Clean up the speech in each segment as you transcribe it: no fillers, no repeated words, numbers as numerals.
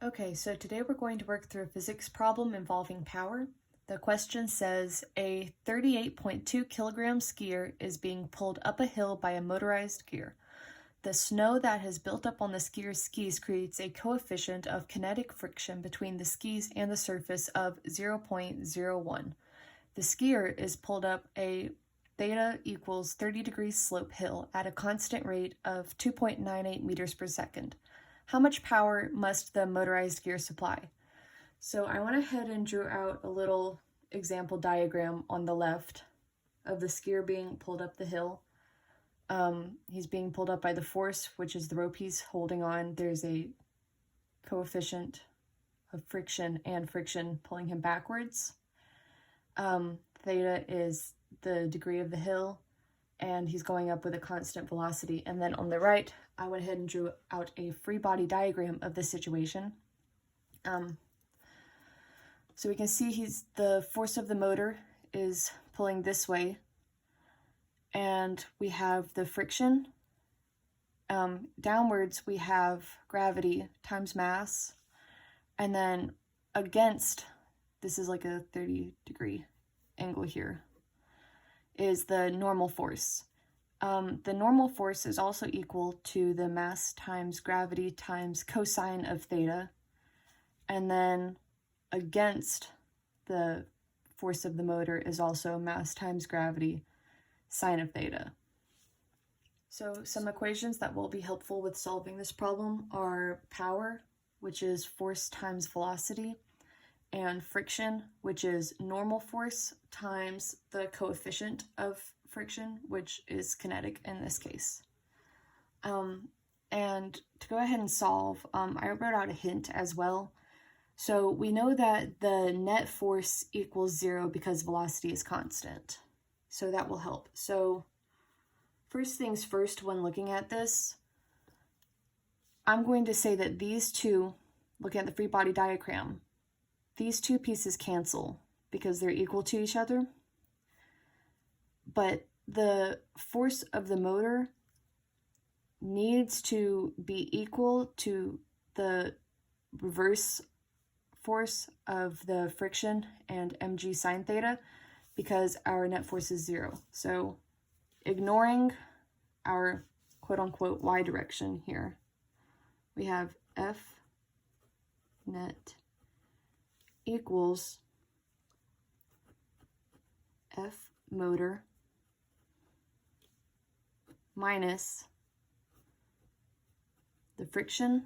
Okay, so today we're going to work through a physics problem involving power. The question says a 38.2 kilogram skier is being pulled up a hill by a motorized gear. The snow that has built up on the skier's skis creates a coefficient of kinetic friction between the skis and the surface of 0.01. The skier is pulled up a theta equals 30 degrees slope hill at a constant rate of 2.98 meters per second. How much power must the motorized gear supply? So I went ahead and drew out a little example diagram on the left of the skier being pulled up the hill. He's being pulled up by the force, which is the rope he's holding on. There's a coefficient of friction and friction pulling him backwards. Theta is the degree of the hill, and he's going up with a constant velocity. And then on the right, I went ahead and drew out a free body diagram of this situation. So we can see the force of the motor is pulling this way, and we have the friction. Downwards, we have gravity times mass, and then against, this is like a 30-degree angle here, is the normal force. The normal force is also equal to the mass times gravity times cosine of theta, and then against the force of the motor is also mass times gravity sine of theta. So some equations that will be helpful with solving this problem are power, which is force times velocity, and friction, which is normal force times the coefficient of friction, which is kinetic in this case. And to go ahead and solve, I wrote out a hint as well. So we know that the net force equals 0 because velocity is constant. So that will help. So first things first, when looking at this, I'm going to say that these two, looking at the free body diagram, these two pieces cancel because they're equal to each other. But the force of the motor needs to be equal to the reverse force of the friction and mg sine theta because our net force is 0. So ignoring our quote-unquote y direction here, we have F net equals F motor minus the friction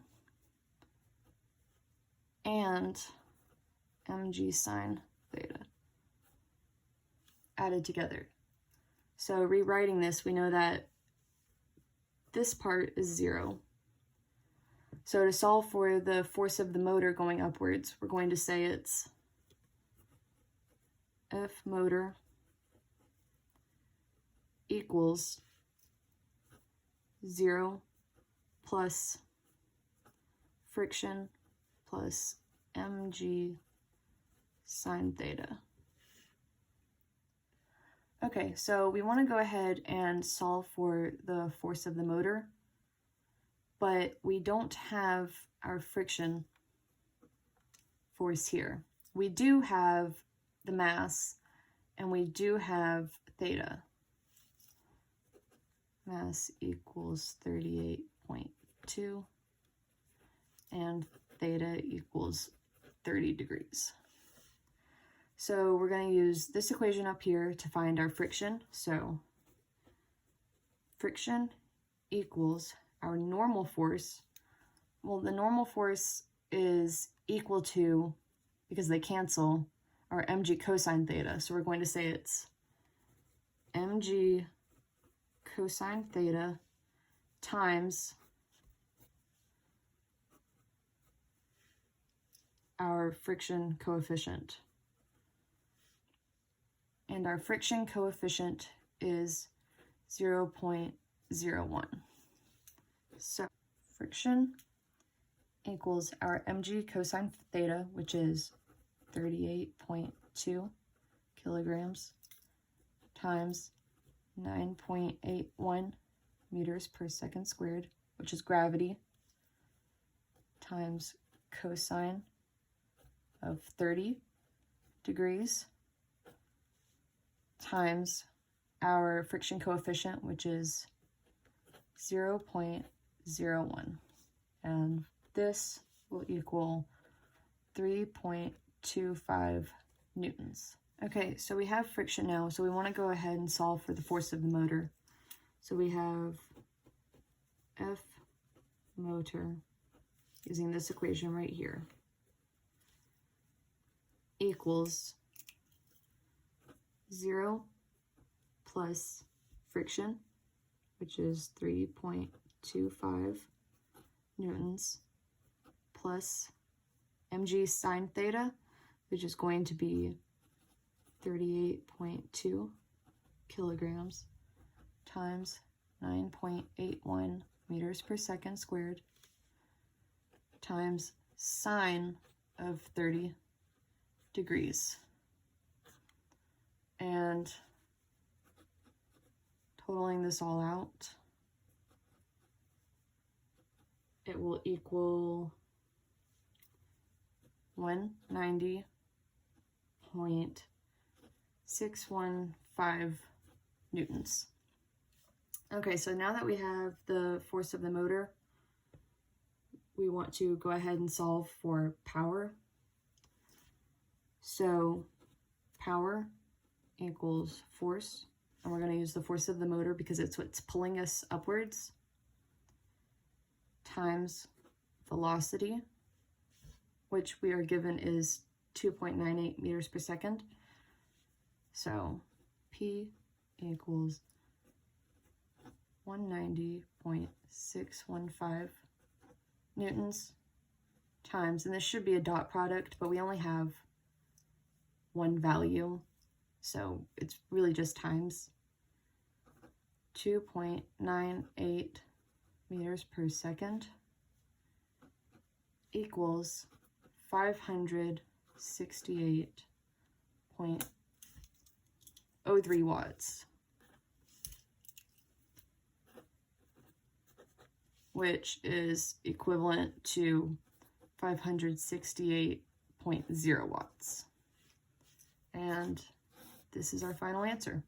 and mg sine theta added together. So rewriting this, we know that this part is 0. So to solve for the force of the motor going upwards, we're going to say it's F motor equals 0 plus friction plus mg sine theta. Okay, so we want to go ahead and solve for the force of the motor, but we don't have our friction force here. We do have the mass, and we do have theta. Mass equals 38.2, and theta equals 30 degrees. So we're going to use this equation up here to find our friction. So friction equals our normal force. Well, the normal force is equal to, because they cancel, our mg cosine theta. So we're going to say it's mg cosine theta times our friction coefficient. And our friction coefficient is 0.01. So friction equals our mg cosine theta, which is 38.2 kilograms, times 9.81 meters per second squared, which is gravity, times cosine of 30 degrees times our friction coefficient, which is 0.01. And this will equal 3.25 newtons. Okay, so we have friction now, so we want to go ahead and solve for the force of the motor. So we have F motor, using this equation right here, equals 0 plus friction, which is 3.25 newtons, plus mg sine theta, which is going to be 38.2 kilograms, times 9.81 meters per second squared, times sine of 30 degrees. And totaling this all out, it will equal 190.615 newtons. Okay, so now that we have the force of the motor, we want to go ahead and solve for power. So power equals force, and we're going to use the force of the motor because it's what's pulling us upwards, times velocity, which we are given is 2.98 meters per second. So P equals 190.615 newtons times, and this should be a dot product, but we only have one value, so it's really just times 2.98 meters per second equals 568.03 watts, which is equivalent to 568.0 watts. And this is our final answer.